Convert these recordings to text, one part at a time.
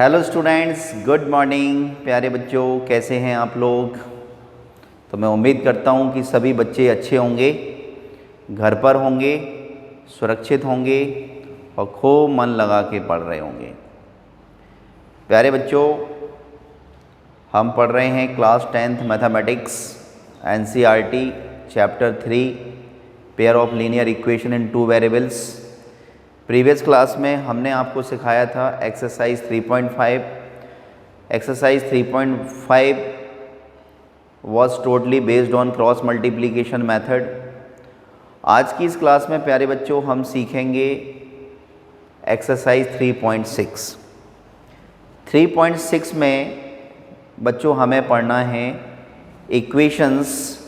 Hello students, good morning. प्यारे बच्चों, कैसे हैं आप लोग। तो मैं उम्मीद करता हूं कि सभी बच्चे अच्छे होंगे, घर पर होंगे, सुरक्षित होंगे और खूब मन लगा के पढ़ रहे होंगे। प्यारे बच्चों, हम पढ़ रहे हैं class 10th mathematics NCERT chapter 3 pair of linear equation in two variables. Previous class में हमने आपको सिखाया था exercise 3.5। Exercise 3.5 was totally based on cross multiplication method. आज की इस क्लास में प्यारे बच्चों हम सीखेंगे एक्सरसाइज 3.6। 3.6 में बच्चों हमें पढ़ना है equations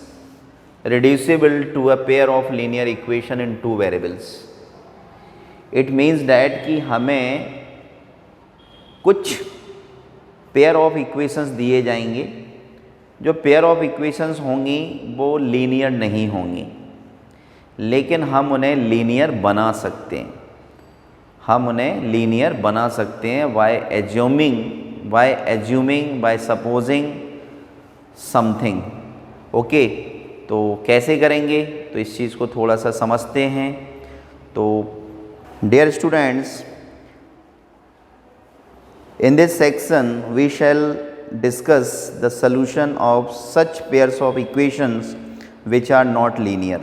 reducible to a pair of linear equation in two variables. It means that कि हमें कुछ पेयर ऑफ इक्वेशंस दिए जाएंगे। जो पेयर ऑफ इक्वेशंस होंगी वो लीनियर नहीं होंगी, लेकिन हम उन्हें लीनियर बना सकते हैं। हम उन्हें लीनियर बना सकते हैं बाय सपोजिंग समथिंग। ओके, तो कैसे करेंगे, तो इस चीज़ को थोड़ा सा समझते हैं। तो Dear students, in this section we shall discuss the solution of such pairs of equations which are not linear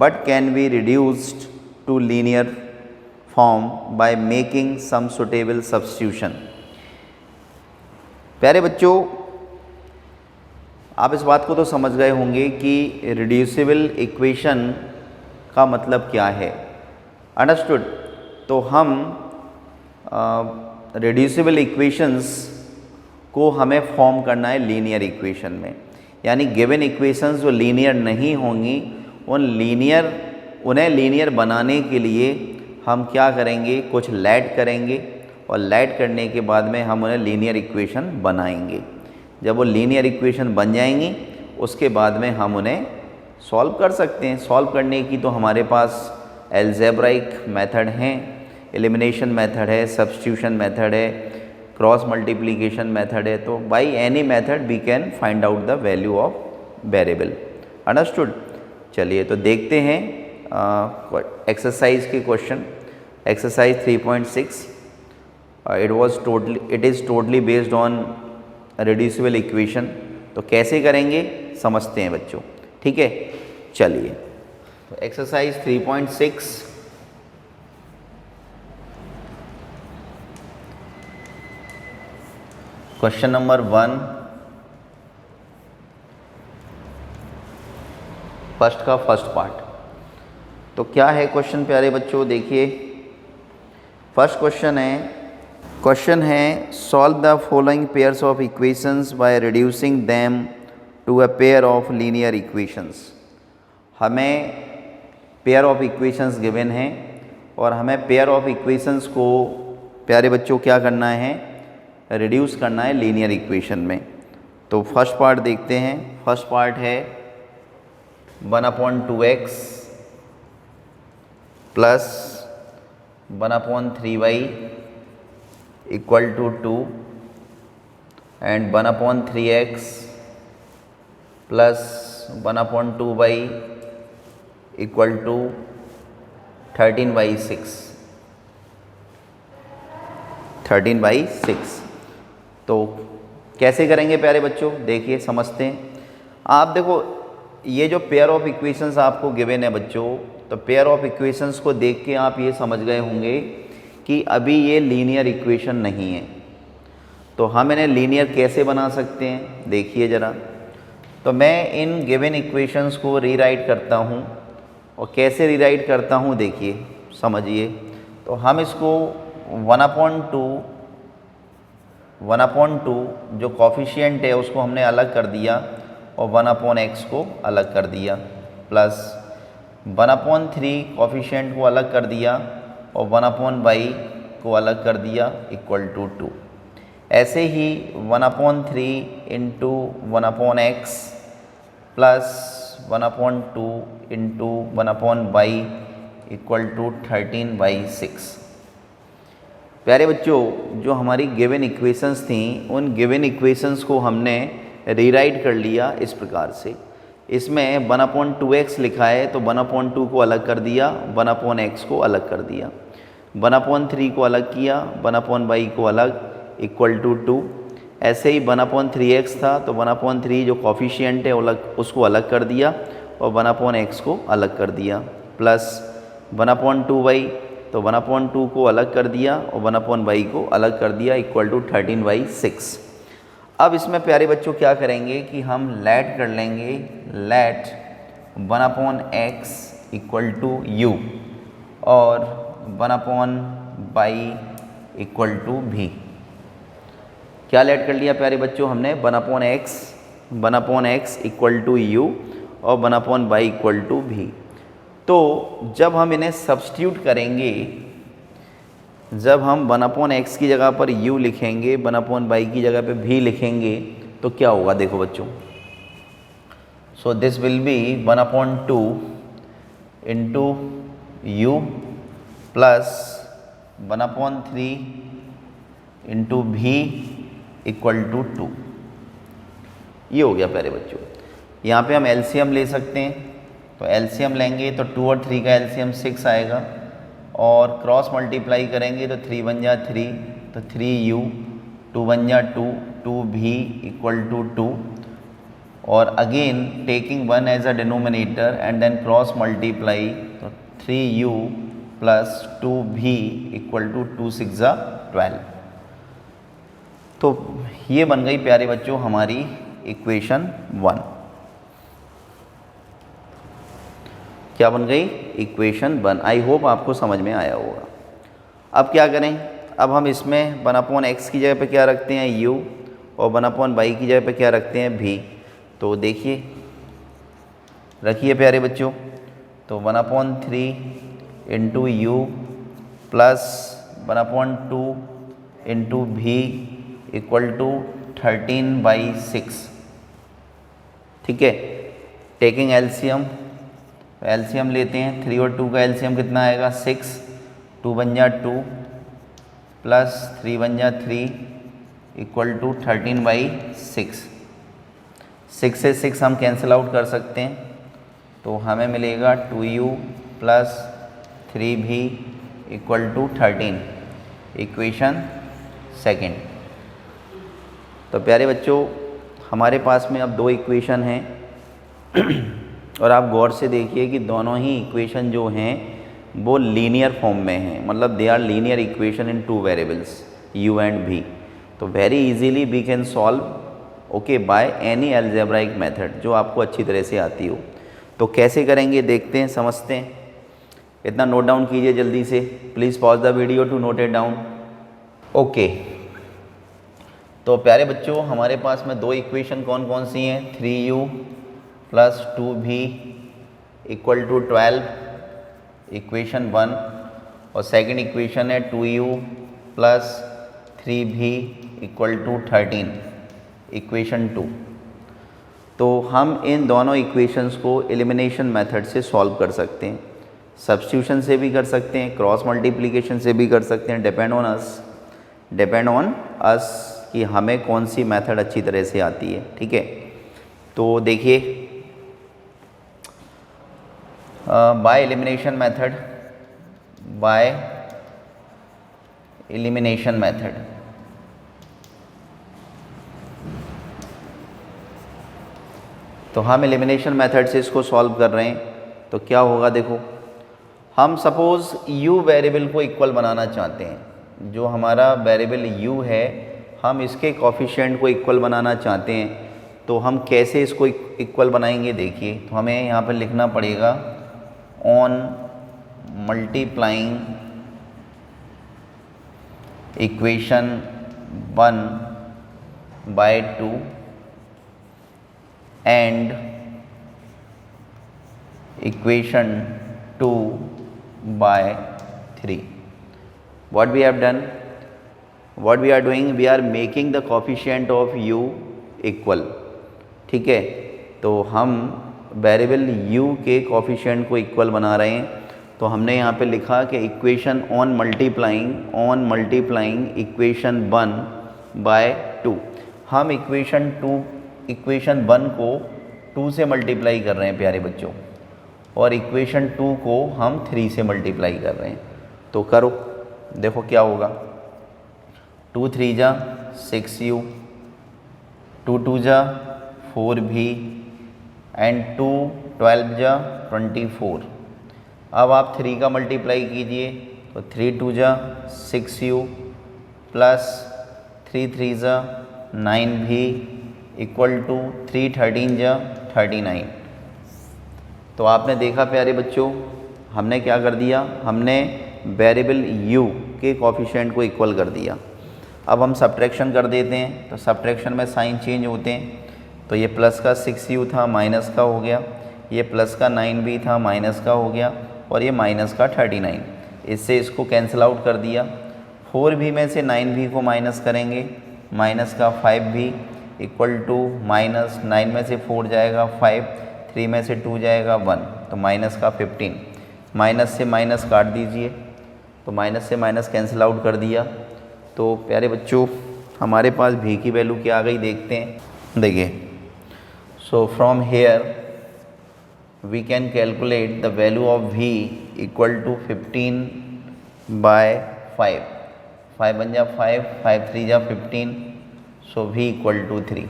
but can be reduced to linear form by making some suitable substitution। प्यारे बच्चों, आप इस बात को तो समझ गए होंगे कि रिड्यूसिबल इक्वेशन का मतलब क्या है। अंडरस्टूड। तो हम रिड्यूसिबल इक्वेशंस को हमें फॉर्म करना है लीनियर इक्वेशन में। यानी गिवन इक्वेशंस जो लीनियर नहीं होंगी उन्हें लीनियर बनाने के लिए हम क्या करेंगे, कुछ लैड करेंगे और लैड करने के बाद में हम उन्हें लीनियर इक्वेशन बनाएंगे। जब वो लीनियर इक्वेशन बन जाएंगी उसके बाद में हम उन्हें सॉल्व कर सकते हैं। सॉल्व करने की तो हमारे पास एल्जेब्राइक मेथड हैं, एलिमिनेशन मेथड है, सब्स्टिट्यूशन मेथड है, क्रॉस मल्टीप्लिकेशन मेथड है। तो by any method we can find out the value of variable. Understood. चलिए तो देखते हैं एक्सरसाइज के question. Exercise 3.6 it is totally based on reducible equation. तो कैसे करेंगे समझते हैं बच्चों, ठीक है। चलिए तो exercise 3.6 question number 1, first part. तो क्या है क्वेश्चन प्यारे बच्चों, देखिए फर्स्ट क्वेश्चन है solve the following pairs of equations by reducing them to a pair of linear equations. हमें पेयर ऑफ इक्वेशंस गिवन हैं और हमें पेयर ऑफ इक्वेशंस को प्यारे बच्चों क्या करना है, रिड्यूस करना है लीनियर इक्वेशन में। तो फर्स्ट पार्ट देखते हैं। फर्स्ट पार्ट है 1/2x plus 1/3y equal to 2 and 1/3x plus 1/2y equal to 13/6। तो कैसे करेंगे प्यारे बच्चों, देखिए समझते हैं। आप देखो ये जो पेयर ऑफ इक्वेशंस आपको गिवन है बच्चों, तो पेयर ऑफ इक्वेशंस को देख के आप ये समझ गए होंगे कि अभी ये लीनियर इक्वेशन नहीं है। तो हम इन्हें लीनियर कैसे बना सकते हैं, देखिए ज़रा। तो मैं इन गिवन इक्वेशंस को रीराइट करता हूँ, और कैसे रीराइट करता हूँ देखिए समझिए। तो हम इसको 1/2 जो कॉफिशिएंट है उसको हमने अलग कर दिया और 1/x को अलग कर दिया, प्लस 1/3 कॉफिशिएंट को अलग कर दिया और 1/y को अलग कर दिया इक्वल टू 2। ऐसे ही 1/3 into 1/x plus 1/2 into 1/y equal to 13/6। प्यारे बच्चों, जो हमारी गिवन इक्वेशंस थी उन गिवन इक्वेशंस को हमने रीराइट कर लिया इस प्रकार से। इसमें 1/2x लिखा है तो 1/2 को अलग कर दिया, 1/x को अलग कर दिया, 1/3 को अलग किया, 1/y को अलग, इक्वल टू 2। ऐसे ही 1/3x था तो 1/3 जो कॉफिशिएंट है उसको अलग कर दिया और 1/x को अलग कर दिया, प्लस 1/2y तो 1/2 को अलग कर दिया और 1/y को अलग कर दिया, इक्वल टू 13/6। अब इसमें प्यारे बच्चों क्या करेंगे कि हम लेट कर लेंगे, late 1/x equal to u और 1/y इक्वल टू v। क्या लेट कर लिया प्यारे बच्चों हमने, 1/x इक्वल टू u और 1/y इक्वल टू v। तो जब हम इन्हें सब्स्टिट्यूट करेंगे, जब हम 1/x की जगह पर u लिखेंगे, 1/y की जगह पे v लिखेंगे तो क्या होगा देखो बच्चों। So this will be 1/2 into u plus 1/3 into v equal to 2। ये हो गया प्यारे बच्चों। यहाँ पे हम एलसीएम ले सकते हैं, तो एलसीएम लेंगे तो 2 और 3 का एलसीएम 6 आएगा और क्रॉस मल्टीप्लाई करेंगे तो 3 1 जा 3 तो 3u, 2 1 जा 2, 2v इक्वल टू 2 और again taking 1 as a denominator and then cross multiply तो 3u plus 2v equal to 2 6 जा 12। तो ये बन गई प्यारे बच्चों हमारी इक्वेशन 1। क्या बन गई, इक्वेशन 1। आई होप आपको समझ में आया होगा। अब क्या करें, अब हम इसमें 1/x की जगह पे क्या रखते हैं u और 1/y की जगह पे क्या रखते हैं v। तो देखिए, रखिए प्यारे बच्चों, तो 1/3 into u plus 1/2 into v equal to 13/6। ठीक है, टेकिंग एलसीएम, एलसीएम लेते हैं, 3 और 2 का एलसीएम कितना आएगा 6, 2 1 जा 2 प्लस 3 1 जा 3 इक्वल टू 13/6। 6 से 6 हम कैंसिल आउट कर सकते हैं तो हमें मिलेगा 2u plus 3v equal to 13, equation 2। तो प्यारे बच्चों, हमारे पास में अब दो इक्वेशन हैं और आप गौर से देखिए कि दोनों ही इक्वेशन जो हैं वो लीनियर फॉर्म में हैं, मतलब they are linear equation in 2 variables u and v। तो very easily we can solve okay by any algebraic method जो आपको अच्छी तरह से आती हो। तो कैसे करेंगे देखते हैं, समझते हैं। इतना नोट डाउन कीजिए जल्दी से, please pause the video to note it down. Okay, तो प्यारे बच्चों हमारे पास में दो इक्वेशन कौन कौन सी हैं, 3u plus 2v equal to 12, equation 1, और सेकंड इक्वेशन है 2u plus 3v equal to 13, equation 2। तो हम इन दोनों इक्वेशंस को एलिमिनेशन मेथड से सॉल्व कर सकते हैं, सब्स्टिट्यूशन से भी कर सकते हैं, क्रॉस मल्टीप्लिकेशन से भी कर सकते हैं, डिपेंड ऑन अस कि हमें कौन सी मेथड अच्छी तरह से आती है। ठीक है, तो देखिए, बाय एलिमिनेशन मेथड, तो हम एलिमिनेशन मेथड से इसको सॉल्व कर रहे हैं। तो क्या होगा देखो, हम सपोज़ u वेरिएबल को इक्वल बनाना चाहते हैं, जो हमारा वेरिएबल u है हम इसके कॉफिशिएंट को इक्वल बनाना चाहते हैं। तो हम कैसे इसको इक्वल बनाएंगे देखिए, तो हमें यहाँ पर लिखना पड़ेगा on multiplying equation 1/2 and equation 2/3। what we have done, what we are doing, we are making the coefficient of u equal। ठीक है, तो हम वेरिएबल u के कोफिशिएंट को इक्वल बना रहे हैं। तो हमने यहाँ पे लिखा कि equation on multiplying equation 1 by 2। हम इक्वेशन 1 को 2 से मल्टीप्लाई कर रहे हैं प्यारे बच्चों, और इक्वेशन 2 को हम 3 से मल्टीप्लाई कर रहे हैं। तो करो, देखो क्या होगा। 2 3 जा 6u, 2 2 जा 4v एंड 2 12 जा 24। अब आप 3 का मल्टीप्लाई कीजिए तो 3 2 जा 6u प्लस 3 3 जा 9v इक्वल टू 3 13 जा 39। तो आपने देखा प्यारे बच्चों, हमने क्या कर दिया, हमने वेरिएबल u के कोफिशिएंट को इक्वल कर दिया। अब हम सब्ट्रैक्शन कर देते हैं, तो सब्ट्रैक्शन में साइन चेंज होते हैं। तो ये प्लस का 6u था माइनस का हो गया, ये प्लस का 9v था माइनस का हो गया, और ये माइनस का 39। इससे इसको कैंसिल आउट कर दिया। 4v में से 9v को माइनस करेंगे, माइनस का 5v इक्वल टू माइनस 9 में से 4 जाएगा 5, 3 में से 2 जाएगा 1, तो माइनस का 15। माइनस से माइनस काट दीजिए, तो माइनस से माइनस कैंसिल आउट कर दिया। तो प्यारे बच्चों हमारे पास v की वैल्यू क्या आ गई देखते हैं। देखिए, so from here we can calculate the value of v equal to 15 by 5। 5 बन जा 5, 5 3 जा 15, so v equal to 3।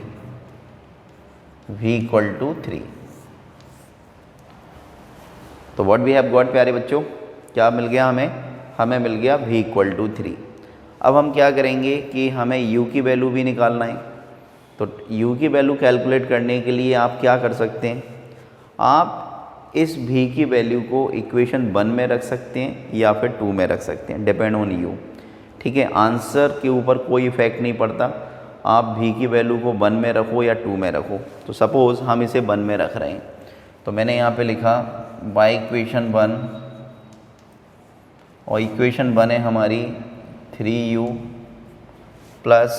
v equal to 3। तो what we have got प्यारे बच्चों, क्या मिल गया हमें? हमें मिल गया v equal to 3। अब हम क्या करेंगे कि हमें u की वैल्यू भी निकालना है। तो u की वैल्यू कैलकुलेट करने के लिए आप क्या कर सकते हैं, आप इस v की वैल्यू को इक्वेशन 1 में रख सकते हैं या फिर 2 में रख सकते हैं, डिपेंड ऑन यू। ठीक है, आंसर के ऊपर कोई इफेक्ट नहीं पड़ता, आप v की वैल्यू को 1 में रखो या 2 में रखो। तो सपोज़ हम इसे 1 में रख रहे हैं, तो मैंने यहाँ पे लिखा बाय इक्वेशन 1, और इक्वेशन 1 है हमारी 3u plus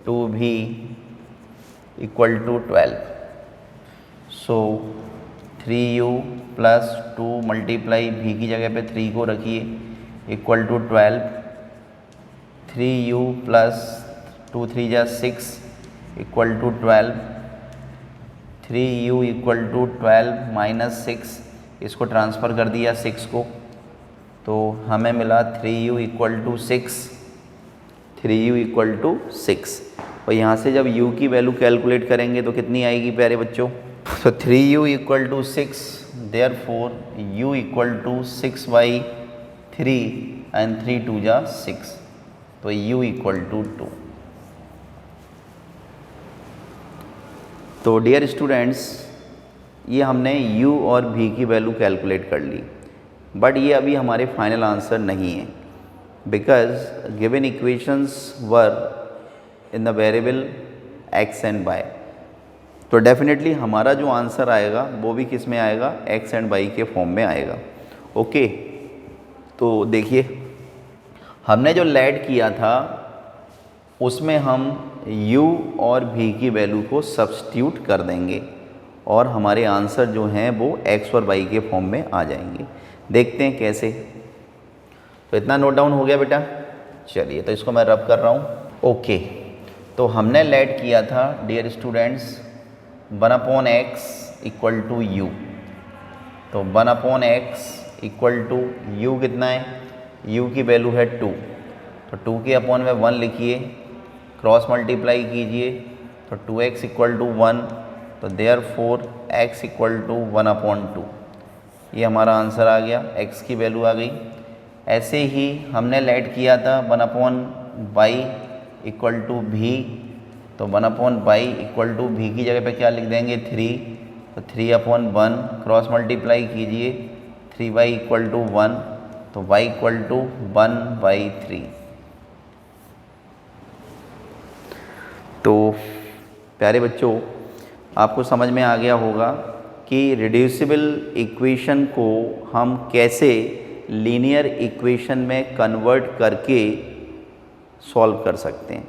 2v equal to 12। So 3u plus 2 multiply v की जगह पे 3 को रखिए इक्वल टू 12। 3u प्लस 2 3 जा 6 equal to 12। 3u equal to 12 minus 6, इसको ट्रांसफ़र कर दिया 6 को, तो हमें मिला 3u equal to 6। 3u equal to 6, और यहाँ से जब u की वैल्यू कैलकुलेट करेंगे तो कितनी आएगी प्यारे बच्चों? तो 3u equal to 6, therefore u equal to 6 by 3 and 3 2 जा 6, तो u इक्वल टू 2। तो डियर स्टूडेंट्स, ये हमने u और v की वैल्यू कैलकुलेट कर ली, बट ये अभी हमारे फाइनल आंसर नहीं है, because given equations were in the variable x and y। तो डेफिनेटली हमारा जो आंसर आएगा वो भी किस में आएगा, x एंड y के फॉर्म में आएगा। ओके, तो देखिए हमने जो लेट किया था उसमें हम u और v की वैल्यू को सब्स्टिट्यूट कर देंगे और हमारे आंसर जो हैं वो x और y के फॉर्म में आ जाएंगे। देखते हैं कैसे। तो इतना नोट डाउन हो गया बेटा? चलिए, तो इसको मैं रब कर रहा हूँ। ओके, तो हमने लेट किया था dear students 1/x equal to u. तो 1/x इक्वल टू यू कितना है, u की वैल्यू है 2, तो 2 के अपॉन में 1 लिखिए, क्रॉस मल्टीप्लाई कीजिए, तो 2x इक्वल टू 1, तो देयरफॉर x इक्वल टू 1/2। ये हमारा आंसर आ गया, x की वैल्यू आ गई। ऐसे ही हमने लेट किया था 1/y इक्वल टू v, तो 1/y इक्वल टू v की जगह पे क्या लिख देंगे 3, तो 3/1 क्रॉस मल्टीप्लाई कीजिए, 3y इक्वल टू 1, तो y इक्वल टू 1/3। तो प्यारे बच्चों, आपको समझ में आ गया होगा कि रिड्यूसिबल इक्वेशन को हम कैसे लीनियर इक्वेशन में कन्वर्ट करके सॉल्व कर सकते हैं।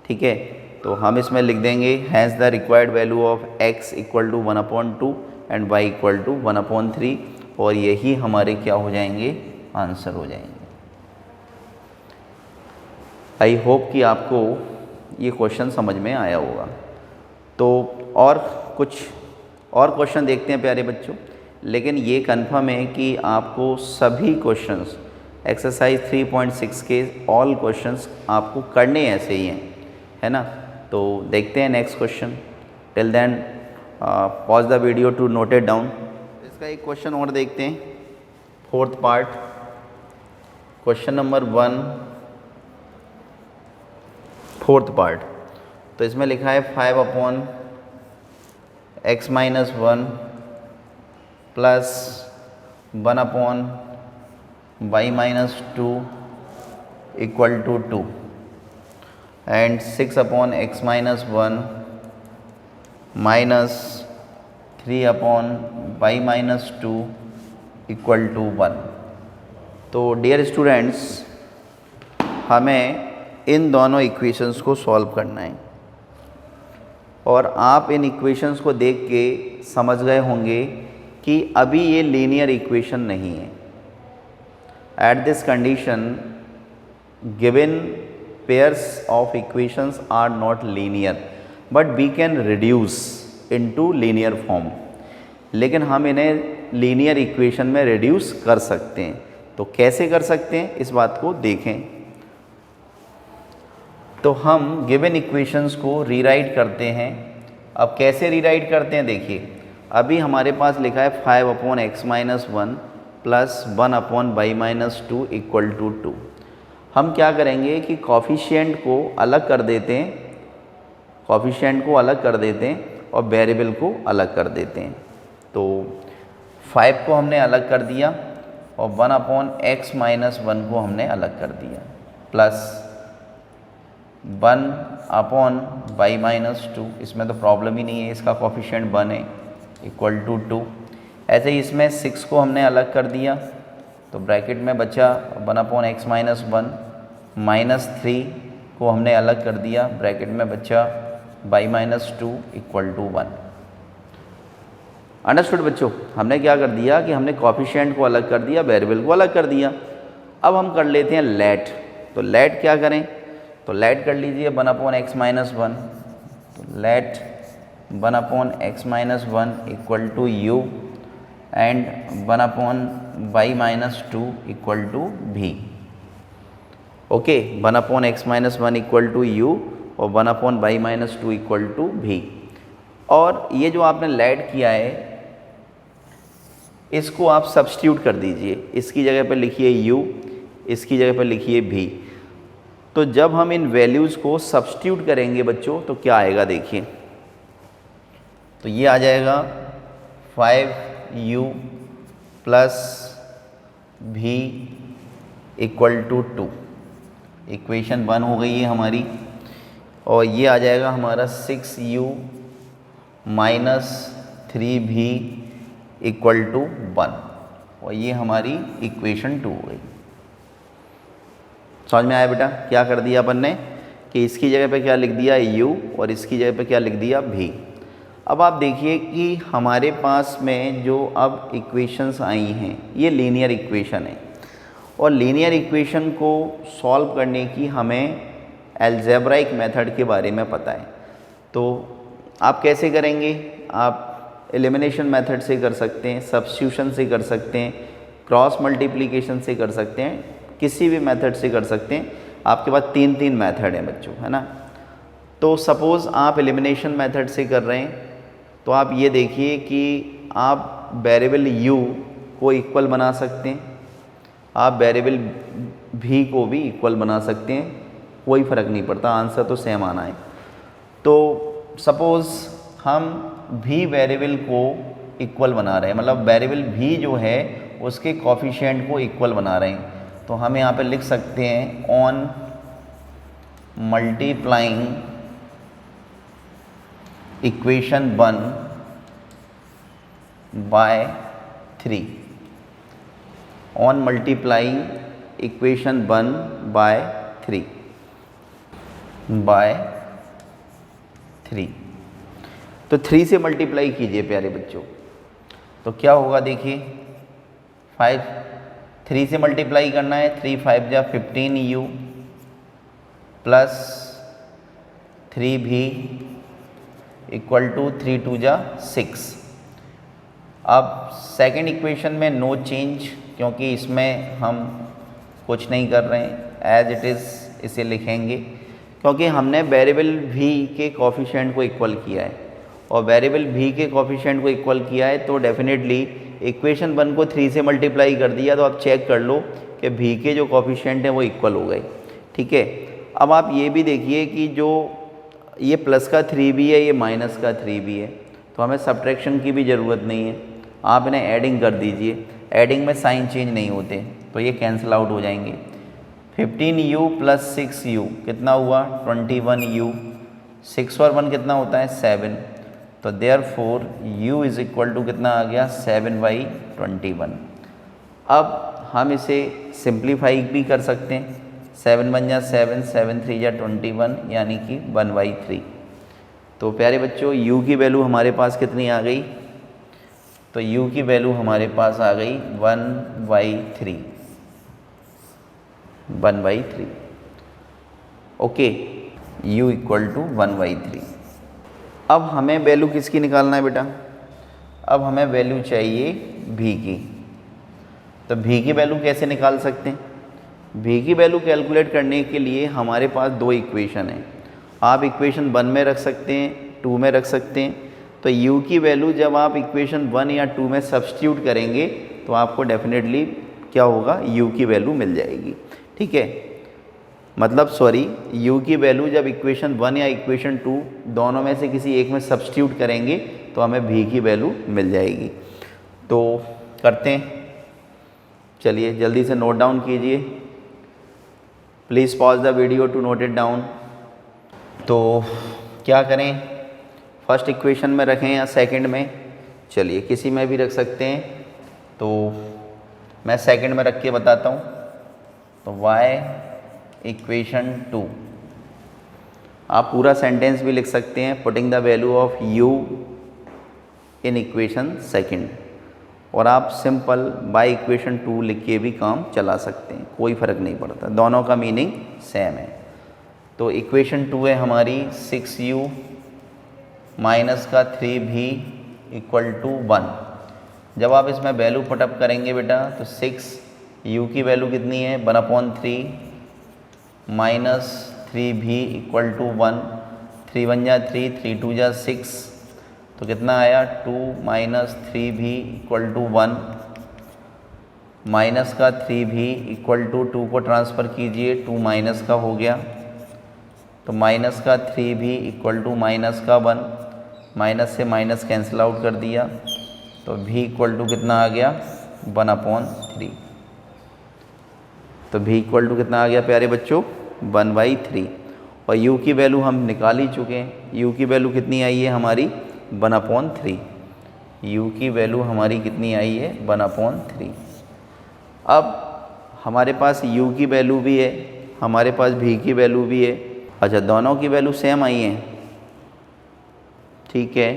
ठीक है, तो हम इसमें लिख देंगे hence the required value of x equal to 1/2 and y equal to 1/3। और यही हमारे क्या हो जाएंगे, आंसर हो जाएंगे। आई होप कि आपको ये क्वेश्चन समझ में आया होगा। तो और कुछ और क्वेश्चन देखते हैं प्यारे बच्चों, लेकिन ये कंफर्म है कि आपको सभी क्वेश्चंस एक्सरसाइज 3.6 के ऑल क्वेश्चंस आपको करने ऐसे ही हैं, है ना। तो देखते हैं next question. Till then pause the video to note it down. इसका एक क्वेश्चन और देखते हैं, fourth part, question number 1, fourth part. तो इसमें लिखा है 5/x - 1 plus 1/y - 2 equal to 2 and 6/x - 1 minus 3/y - 2 equal to 1। तो डियर स्टूडेंट्स, हमें इन दोनों इक्वेशंस को सॉल्व करना है, और आप इन इक्वेशंस को देख के समझ गए होंगे कि अभी ये लीनियर इक्वेशन नहीं है। At this condition given pairs of equations are not linear but we can reduce into linear form. लेकिन हम इन्हें लीनियर इक्वेशन में रिड्यूस कर सकते हैं। तो कैसे कर सकते हैं, इस बात को देखें। तो हम गिवन इक्वेशंस को रीराइट करते हैं। अब कैसे रीराइट करते हैं, देखिए अभी हमारे पास लिखा है 5/x - 1 plus 1/y - 2 equal to 2। हम क्या करेंगे कि कॉफिशिएंट को अलग कर देते हैं, कॉफिशिएंट को अलग कर देते हैं और वेरिएबल को अलग कर देते हैं। तो 5 को हमने अलग कर दिया और 1/x - 1 को हमने अलग कर दिया, प्लस 1/y - 2, इसमें तो प्रॉब्लम ही नहीं है, इसका कॉफिशिएंट 1 है, इक्वल टू 2। ऐसे ही इसमें 6 को हमने अलग कर दिया, तो ब्रैकेट में बचा 1/x - 1 माइनस 3 को हमने अलग कर दिया, ब्रैकेट में बचा y - 2 इक्वल टू 1। अंडरस्टूड बच्चों, हमने क्या कर दिया कि हमने कॉफिशिएंट को अलग कर दिया, वेरिएबल को अलग कर दिया। अब हम कर लेते हैं लेट। तो लेट क्या करें, तो लेट कर लीजिए 1/x - 1। तो let 1/x - 1 equal to u and 1/y - 2 equal to v। Okay, 1/x - 1 equal to u और 1/y - 2 इक्वल टू v। और ये जो आपने लेट किया है, इसको आप सब्स्टिट्यूट कर दीजिए। इसकी जगह पर लिखिए u, इसकी जगह पर लिखिए v। तो जब हम इन वैल्यूज़ को सब्स्टिट्यूट करेंगे बच्चों, तो क्या आएगा देखिए। तो ये आ जाएगा 5u plus v equal to 2। Equation 1 हो गई है हमारी। और ये आ जाएगा हमारा 6u minus 3v equal to 1, और ये हमारी इक्वेशन 2 हो गई। समझ में आया बेटा, क्या कर दिया अपन ने कि इसकी जगह पे क्या लिख दिया u और इसकी जगह पे क्या लिख दिया v। अब आप देखिए कि हमारे पास में जो अब इक्वेशंस आई हैं, ये लीनियर इक्वेशन है, और लीनियर इक्वेशन को सॉल्व करने की हमें अलजेब्राइक मेथड के बारे में पता है। तो आप कैसे करेंगे, आप एलिमिनेशन मेथड से कर सकते हैं, सब्स्टिट्यूशन से कर सकते हैं, क्रॉस मल्टीप्लिकेशन से कर सकते हैं, किसी भी मेथड से कर सकते हैं। आपके पास 3 मेथड हैं बच्चों, है ना। तो सपोज़ आप एलिमिनेशन मेथड से कर रहे हैं, तो आप ये देखिए कि आप वेरिएबल u को इक्वल बना सकते हैं, आप वेरिएबल v को भी इक्वल बना सकते हैं, कोई फ़र्क नहीं पड़ता, आंसर तो सेम आना है। तो सपोज़ हम v वेरिएबल को इक्वल बना रहे हैं, मतलब वेरिएबल v जो है उसके कॉफिशिएंट को इक्वल बना रहे हैं, तो हम यहाँ पे लिख सकते हैं on multiplying equation 1 by 3, on multiplying equation 1 by 3 तो 3 से मल्टीप्लाई कीजिए प्यारे बच्चों। तो क्या होगा देखिए, 5 3 से मल्टीप्लाई करना है, 3 5 जा 15u plus 3v equal to 3 2 जा 6। अब सेकेंड इक्वेशन में नो चेंज, क्योंकि इसमें हम कुछ नहीं कर रहे हैं, एज इट इज़ इसे लिखेंगे, क्योंकि हमने वेरिएबल v के कोफिशिएंट को इक्वल किया है, और वेरिएबल v के कोफिशिएंट को इक्वल किया है तो डेफिनेटली इक्वेशन 1 को 3 से मल्टीप्लाई कर दिया, तो आप चेक कर लो कि v के जो कोफिशिएंट हैं वो इक्वल हो गए। ठीक है, अब आप ये भी देखिए कि जो ये प्लस का 3b है, ये माइनस का 3b है, तो हमें सब्ट्रैक्शन की भी ज़रूरत नहीं है, आप इन्हें एडिंग कर दीजिए। एडिंग में साइन चेंज नहीं होते, तो ये कैंसिल आउट हो जाएंगे। 15u प्लस 6u कितना हुआ 21u, 6 और 1 कितना होता है 7, तो therefore u is equal to कितना आ गया 7/21। अब हम इसे सिंप्लीफाई भी कर सकते हैं, 7 1 जा 7, 7 3 जा 21, यानी कि 1/3। तो प्यारे बच्चों u की वैल्यू हमारे पास कितनी आ गई, तो u की वैल्यू हमारे पास आ गई 1/3, 1/3। Okay, u equal to 1/3। अब हमें वैल्यू किसकी निकालना है बेटा, अब हमें वैल्यू चाहिए v की। तो v की वैल्यू कैसे निकाल सकते हैं, v की वैल्यू कैलकुलेट करने के लिए हमारे पास दो इक्वेशन हैं, आप इक्वेशन 1 में रख सकते हैं, 2 में रख सकते हैं। तो u की वैल्यू जब आप इक्वेशन 1 या 2 में सब्स्टिट्यूट करेंगे तो आपको डेफिनेटली क्या होगा, u की वैल्यू मिल जाएगी। ठीक है, मतलब सॉरी, u की वैल्यू जब इक्वेशन 1 या इक्वेशन 2 दोनों में से किसी एक में सब्स्टिट्यूट करेंगे तो हमें v की वैल्यू मिल जाएगी। तो करते हैं, चलिए जल्दी से नोट डाउन कीजिए, please pause the video to note it down. तो क्या करें, फर्स्ट इक्वेशन में रखें या सेकंड में, चलिए किसी में भी रख सकते हैं, तो मैं सेकंड में रख के बताता हूँ। तो y इक्वेशन 2, आप पूरा सेंटेंस भी लिख सकते हैं, putting the value of u in equation second, और आप सिंपल बाय इक्वेशन 2 लिख के भी काम चला सकते हैं, कोई फ़र्क नहीं पड़ता, दोनों का मीनिंग सेम है। तो इक्वेशन 2 है हमारी 6u माइनस का 3v इक्वल टू 1। जब आप इसमें वैल्यू पुटअप करेंगे बेटा तो 6u की वैल्यू कितनी है 1/3 माइनस 3v इक्वल टू 1, 3 1 जा 3, 3 2 जा 6, तो कितना आया 2 minus 3v equal to 1, minus का 3v इक्वल टू 2 को ट्रांसफ़र कीजिए, 2 माइनस का हो गया, तो माइनस का 3v इक्वल टू माइनस का 1, माइनस से माइनस कैंसिल आउट कर दिया, तो v इक्वल टू कितना आ गया 1/3। तो v इक्वल टू कितना आ गया प्यारे बच्चों 1/3, और u की वैल्यू हम निकाल ही चुके हैं, u की वैल्यू कितनी आई है हमारी 1/3, u की वैल्यू हमारी कितनी आई है 1/3। अब हमारे पास u की वैल्यू भी है, हमारे पास v की वैल्यू भी है, अच्छा दोनों की वैल्यू सेम आई है, ठीक है,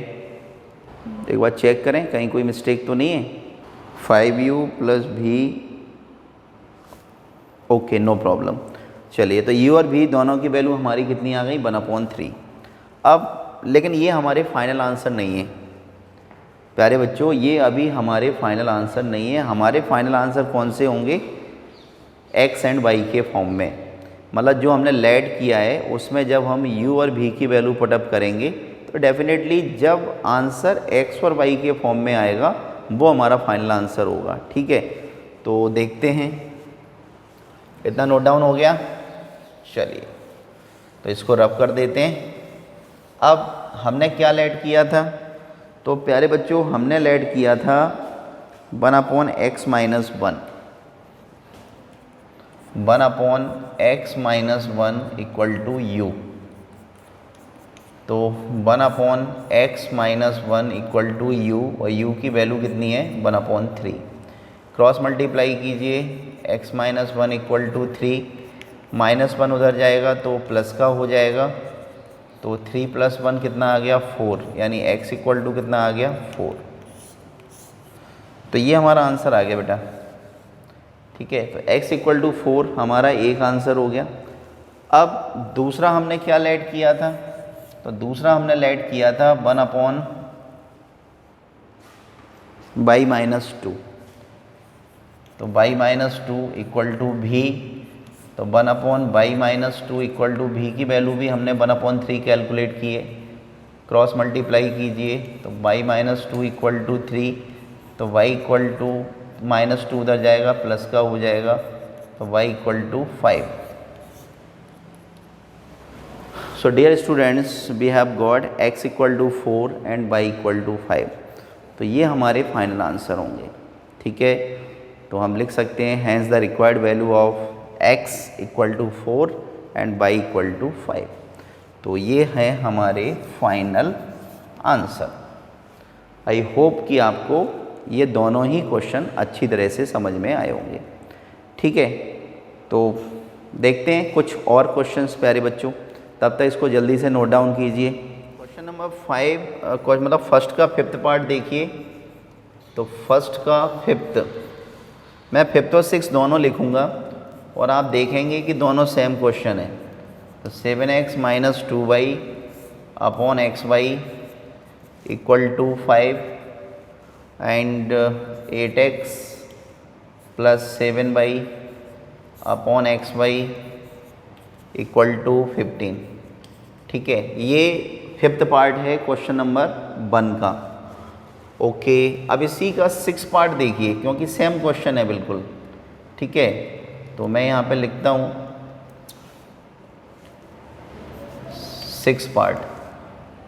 एक बार चेक करें कहीं कोई मिस्टेक तो नहीं है। 5u plus v, okay no problem. चलिए तो u और v दोनों की वैल्यू हमारी कितनी आ गई 1/3। अब लेकिन ये हमारे फाइनल आंसर नहीं है प्यारे बच्चों, ये अभी हमारे फाइनल आंसर नहीं है। हमारे फाइनल आंसर कौन से होंगे, x एंड y के फॉर्म में, मतलब जो हमने लेट किया है उसमें जब हम u और v की वैल्यू पुटअप करेंगे तो डेफिनेटली जब आंसर x और y के फॉर्म में आएगा वो हमारा फाइनल आंसर होगा। ठीक है, तो देखते हैं, इतना नोट डाउन हो गया। चलिए तो इसको रफ कर देते हैं। अब हमने क्या लेट किया था, तो प्यारे बच्चों हमने लेट किया था 1/x minus 1, 1/x minus 1 equal to u, तो 1/x minus 1 equal to u, और u की वैल्यू कितनी है 1/3। क्रॉस मल्टीप्लाई कीजिए, x minus 1 equal to 3, minus 1 उधर जाएगा तो प्लस का हो जाएगा, तो 3 + 1 कितना आ गया 4, यानी x इक्वल टू कितना आ गया 4। तो ये हमारा आंसर आ गया बेटा, ठीक है, तो x इक्वल टू 4 हमारा एक आंसर हो गया। अब दूसरा हमने क्या लेट किया था, तो दूसरा हमने लेट किया था 1/y -2, तो y-2 इक्वल टू भी, तो 1/y -2 इक्वल टू भी की वैल्यू भी हमने 1/3 कैलकुलेट की है, क्रॉस मल्टीप्लाई कीजिए तो y-2 इक्वल टू 3, तो y इक्वल टू -2 उधर जाएगा प्लस का हो जाएगा, तो y equal to 5। So dear students, we have got x equal to 4 and y equal to 5। तो ये हमारे फाइनल आंसर होंगे। ठीक है, तो हम लिख सकते हैं hence the required value of x equal to 4 and y equal to 5। तो ये है हमारे फाइनल आंसर। आई होप कि आपको ये दोनों ही क्वेश्चन अच्छी तरह से समझ में आए होंगे। ठीक है, तो देखते हैं कुछ और क्वेश्चंस प्यारे बच्चों, तब तक इसको जल्दी से नोट डाउन कीजिए। क्वेश्चन नंबर 5 मतलब फर्स्ट का फिफ्थ पार्ट देखिए। तो फर्स्ट का फिफ्थ, मैं फिफ्थ और सिक्स दोनों लिखूंगा और आप देखेंगे कि दोनों सेम क्वेश्चन है। तो 7x - 2y upon xy equal to 5 and 8x plus 7y upon xy equal to 15। ठीक है, ये फिफ्थ पार्ट है क्वेश्चन नंबर 1 का। ओके, अब इसी का सिक्स पार्ट देखिए क्योंकि सेम क्वेश्चन है बिल्कुल। ठीक है, तो मैं यहाँ पे लिखता हूँ 6 पार्ट।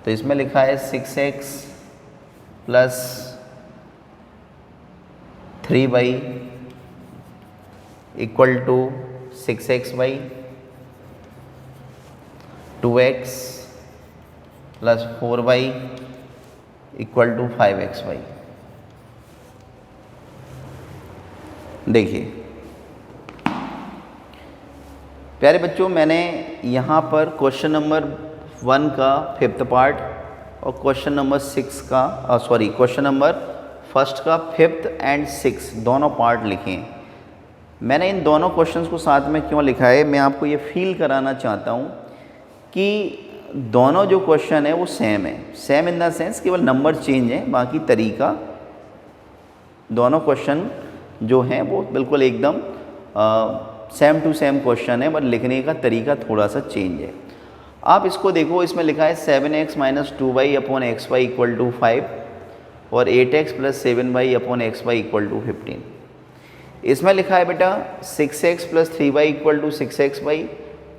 तो इसमें लिखा है 6x plus 3y equal to 6xy, 2x plus 4y equal to 5xy। देखिए प्यारे बच्चों, मैंने यहाँ पर क्वेश्चन नंबर 1 का फिफ्थ पार्ट और क्वेश्चन नंबर 6 का क्वेश्चन नंबर फर्स्ट का फिफ्थ एंड 6 दोनों पार्ट लिखे हैं। मैंने इन दोनों क्वेश्चंस को साथ में क्यों लिखा है, मैं आपको ये फील कराना चाहता हूँ कि दोनों जो क्वेश्चन है वो सेम है। सेम इन द सेंस केवल नंबर चेंज है, बाकी तरीका दोनों क्वेश्चन जो हैं वो बिल्कुल एकदम सेम टू सेम क्वेश्चन है, बट लिखने का तरीका थोड़ा सा चेंज है। आप इसको देखो, इसमें लिखा है 7x - 2y upon xy equal to 5 और 8x plus 7y upon xy equal to 15। इसमें लिखा है बेटा 6x plus 3y equal to 6xy,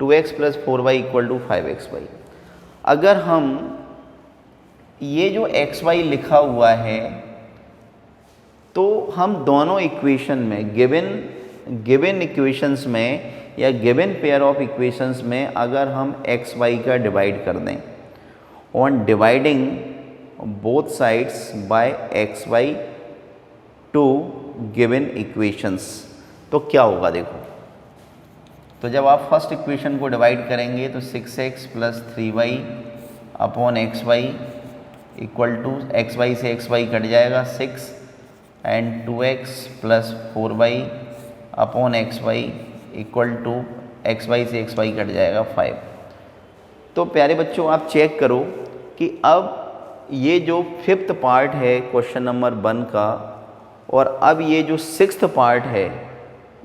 2x plus 4y equal to 5xy। अगर हम ये जो xy लिखा हुआ है तो हम दोनों इक्वेशन में गिवन इक्वेशंस में या गिवन पेयर ऑफ इक्वेशंस में अगर हम xy का डिवाइड कर दें on dividing both sides by xy to given equations, तो क्या होगा देखो। तो जब आप फर्स्ट इक्वेशन को डिवाइड करेंगे तो 6x plus 3y upon xy equal to xy से xy कट जाएगा 6 and 2x plus 4y upon xy equal to xy से xy कट जाएगा 5। तो प्यारे बच्चों आप चेक करो कि अब ये जो फिफ्थ पार्ट है क्वेश्चन नंबर 1 का और अब ये जो सिक्स्थ पार्ट है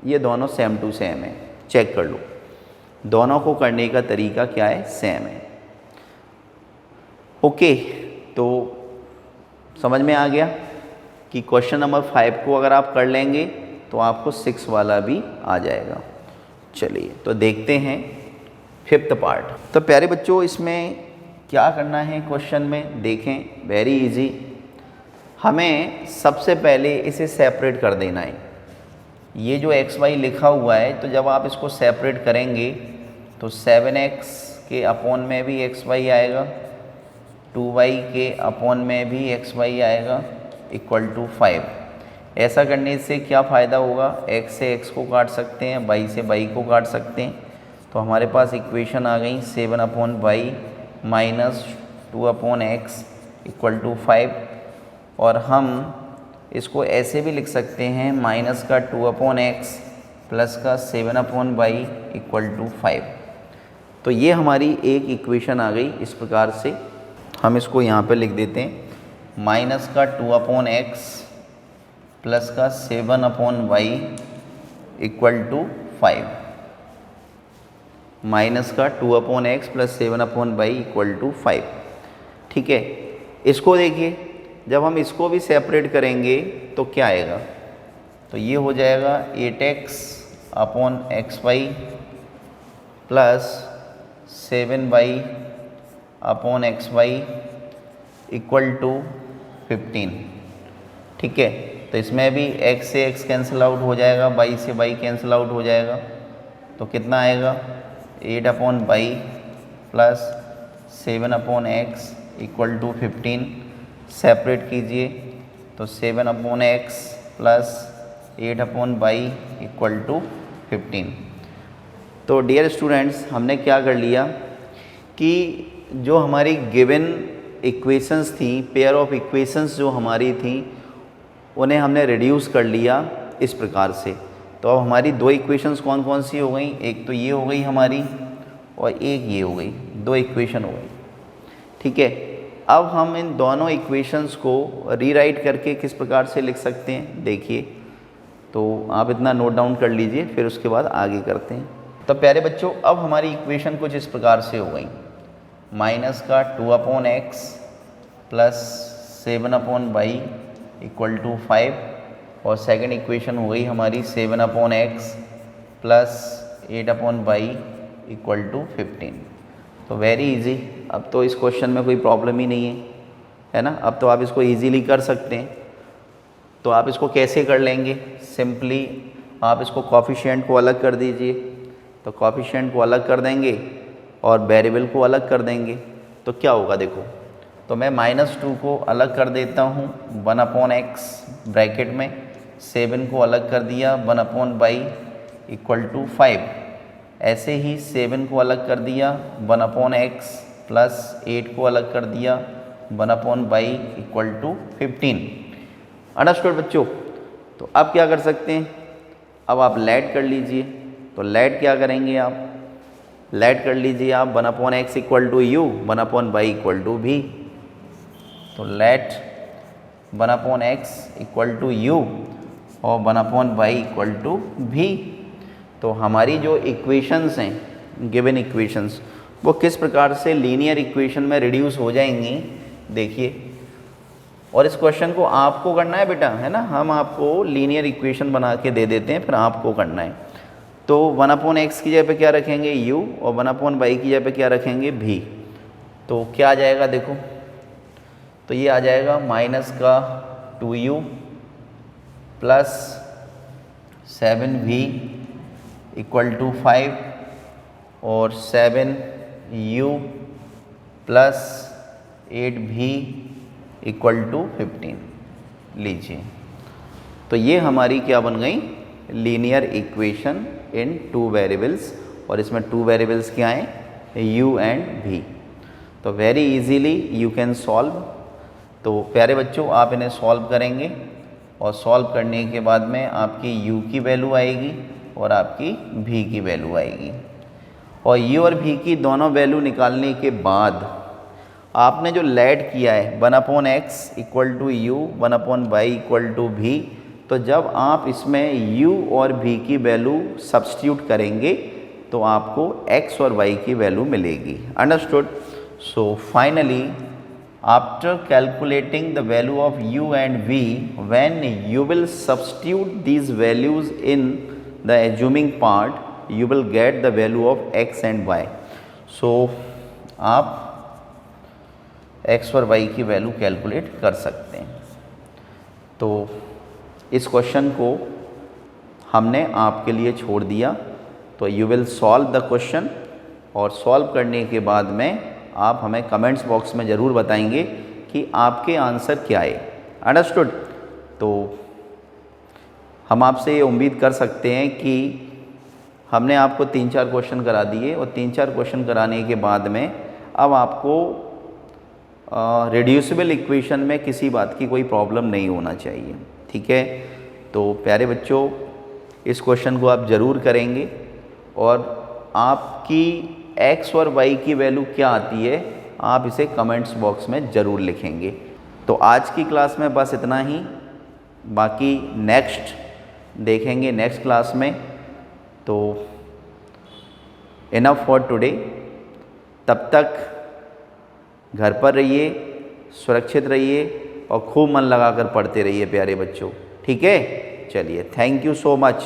ये दोनों सेम टू सेम है। चेक कर लो, दोनों को करने का तरीका क्या है, सेम है। ओके, तो समझ में आ गया कि क्वेश्चन नंबर 5 को अगर आप कर लेंगे तो आपको 6 वाला भी आ जाएगा। चलिए तो देखते हैं फिफ्थ पार्ट। तो प्यारे बच्चों इसमें क्या करना है क्वेश्चन में, देखें वेरी इजी। हमें सबसे पहले इसे सेपरेट कर देना है। ये जो xy लिखा हुआ है तो जब आप इसको सेपरेट करेंगे तो 7x के अपॉन में भी xy आएगा, 2y के अपॉन में भी xy आएगा इक्वल टू 5। ऐसा करने से क्या फ़ायदा होगा, x से x को काट सकते हैं, y से y को काट सकते हैं। तो हमारे पास इक्वेशन आ गई 7/y minus 2/x equal to 5। और हम इसको ऐसे भी लिख सकते हैं माइनस का 2/x प्लस का 7/y इक्वल टू 5। तो ये हमारी एक इक्वेशन आ गई। इस प्रकार से हम इसको यहाँ पे लिख देते हैं, माइनस का 2/x प्लस का 7/y इक्वल टू 5। माइनस का 2/x plus 7/y equal to 5। ठीक है, इसको देखिए, जब हम इसको भी सेपरेट करेंगे तो क्या आएगा, तो ये हो जाएगा 8x/xy plus 7y/xy equal to 15। ठीक है, तो इसमें भी x से x कैंसिल आउट हो जाएगा, y से y कैंसिल आउट हो जाएगा, तो कितना आएगा 8/y plus 7/x equal to 15। Separate कीजिए तो 7/x plus 8/y equal to 15। तो डियर स्टूडेंट्स, हमने क्या कर लिया कि जो हमारी गिवन इक्वेशंस थी, पेयर ऑफ इक्वेशंस जो हमारी थी, उन्हें हमने रिड्यूस कर लिया इस प्रकार से। तो अब हमारी दो इक्वेशंस कौन कौन सी हो गई, एक तो ये हो गई हमारी और एक ये हो गई, दो इक्वेशन हो गई। ठीक है, अब हम इन दोनों इक्वेशंस को रीराइट करके किस प्रकार से लिख सकते हैं, देखिए। तो आप इतना नोट डाउन कर लीजिए, फिर उसके बाद आगे करते हैं। तो प्यारे बच्चों, अब हमारी इक्वेशन कुछ इस प्रकार से हो गई, माइनस का 2/x plus 7/y equal to 5, और सेकंड इक्वेशन हो गई हमारी 7/x plus 8/y equal to 15। तो वेरी इजी। अब तो इस क्वेश्चन में कोई प्रॉब्लम ही नहीं है ना। अब तो आप इसको इजीली कर सकते हैं। तो आप इसको कैसे कर लेंगे, सिंपली आप इसको कोफिशिएंट को अलग कर दीजिए। तो कोफिशिएंट को अलग कर देंगे और वेरिएबल को अलग कर देंगे, तो क्या होगा देखो। तो मैं -2 को अलग कर देता हूँ 1/x ब्रैकेट में, 7 को अलग कर दिया 1/y इक्वल टू 5। ऐसे ही 7 को अलग कर दिया 1/x प्लस 8 को अलग कर दिया 1/y इक्वल टू 15। अंडरस्टूड बच्चों। तो अब क्या कर सकते हैं, अब आप लेट कर लीजिए। तो लेट क्या करेंगे, आप लेट कर लीजिए आप 1/x equal to u, 1/y equal to v। तो let 1/x equal to u और 1/y इक्वल टू v। तो हमारी जो इक्वेशंस हैं, गिवन इक्वेशंस, वो किस प्रकार से लीनियर इक्वेशन में रिड्यूस हो जाएंगी, देखिए। और इस क्वेश्चन को आपको करना है बेटा, है ना। हम आपको लीनियर इक्वेशन बना के दे देते हैं, फिर आपको करना है। तो 1/x की जगह पे क्या रखेंगे u, और 1/y की जगह पे क्या रखेंगे v। तो क्या आ जाएगा देखो, तो ये आ जाएगा माइनस का 2u plus 7v equal to 5 और 7u plus 8v equal to 15 लीजिए। तो ये हमारी क्या बन गई, लीनियर इक्वेशन इन 2 वेरिएबल्स। और इसमें 2 वेरिएबल्स क्या हैं, u एंड v। तो very easily you can solve. तो प्यारे बच्चों, आप इन्हें सॉल्व करेंगे और सॉल्व करने के बाद में आपकी u की वैल्यू आएगी और आपकी v की वैल्यू आएगी। और u और v की दोनों वैल्यू निकालने के बाद आपने जो लेट किया है 1/x equal to u, 1/y equal to v, तो जब आप इसमें u और v की वैल्यू सब्स्टिट्यूट करेंगे तो आपको x और y की वैल्यू मिलेगी। Understood. So finally after calculating the value of u and v, when you will substitute these values in the assuming part, you will get the value of x and y. So आप x और y की value calculate कर सकते हैं। तो इस question को हमने आपके लिए छोड़ दिया। तो you will solve the question, और सॉल्व करने के बाद में आप हमें कमेंट्स बॉक्स में ज़रूर बताएंगे कि आपके आंसर क्या है। अंडरस्टूड। तो हम आपसे ये उम्मीद कर सकते हैं कि हमने आपको 3-4 क्वेश्चन करा दिए, और 3-4 क्वेश्चन कराने के बाद में अब आपको रिड्यूसिबल इक्वेशन में किसी बात की कोई प्रॉब्लम नहीं होना चाहिए। ठीक है। तो प्यारे बच्चों, इस क्वेश्चन को आप ज़रूर करेंगे और आपकी x और y की वैल्यू क्या आती है आप इसे कमेंट्स बॉक्स में ज़रूर लिखेंगे। तो आज की क्लास में बस इतना ही, बाकी नेक्स्ट देखेंगे नेक्स्ट क्लास में। तो इनफ फॉर टुडे। तब तक घर पर रहिए, सुरक्षित रहिए और खूब मन लगाकर पढ़ते रहिए प्यारे बच्चों, ठीक है। चलिए, थैंक यू सो मच।